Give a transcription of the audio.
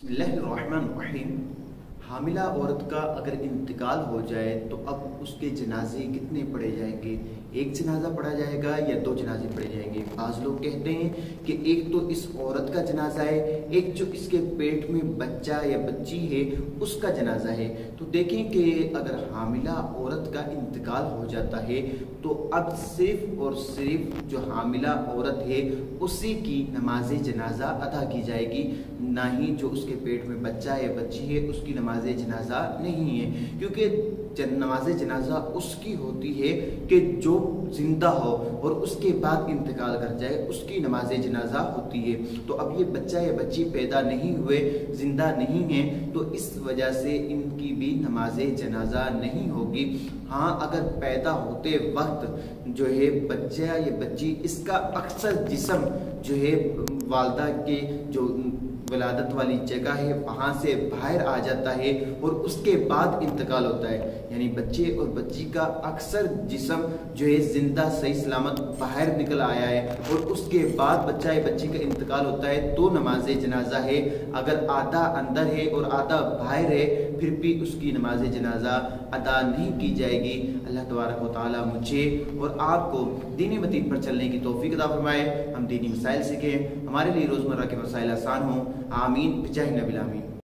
बिस्मिल्लाहिर्रहमानिर्रहीम। हामिला औरत का अगर इंतकाल हो जाए तो अब उसके जनाजे कितने पढ़े जाएंगे? एक जनाजा पढ़ा जाएगा या दो जनाजे पढ़े जाएंगे? बाज़ लोग कहते हैं कि एक तो इस औरत का जनाजा है, एक जो इसके पेट में बच्चा या बच्ची है उसका जनाजा है। तो देखें कि अगर हामिला औरत का इंतकाल हो जाता है तो अब सिर्फ और सिर्फ जो हामिला औरत है उसी की नमाज जनाजा अदा की जाएगी, ना ही जो उसके पेट में बच्चा या बच्ची है उसकी नमाज जनाजा नहीं है। क्योंकि नमाज जनाजा उसकी होती है कि जो जिंदा हो और उसके बाद इंतकाल कर जाए, उसकी नमाज जनाजा होती है। तो अब ये बच्चा या बच्ची पैदा नहीं हुए, जिंदा नहीं है, तो इस वजह से इनकी भी नमाज जनाजा नहीं होगी। हाँ, अगर पैदा होते वक्त जो है बच्चा या बच्ची, इसका अक्सर जिस्म जो है वालदा के जो विलादत वाली जगह है वहाँ से बाहर आ जाता है और उसके बाद इंतकाल होता है, यानी बच्चे और बच्ची का अक्सर जिस्म जो है जिंदा सही सलामत बाहर निकल आया है और उसके बाद बच्चा या बच्ची का इंतकाल होता है तो नमाज जनाजा है। अगर आधा अंदर है और आधा बाहर है फिर भी उसकी नमाज जनाजा अदा नहीं की जाएगी। अल्लाह तबारक व तआला मुझे और आपको दीनी मतीन पर चलने की तौफीक अता फरमाए, हम दीनी मसाइल सीखें, हमारे लिए रोज़मर्रा के मसाइल आसान हों। आमीन बिजाह नबी आमीन।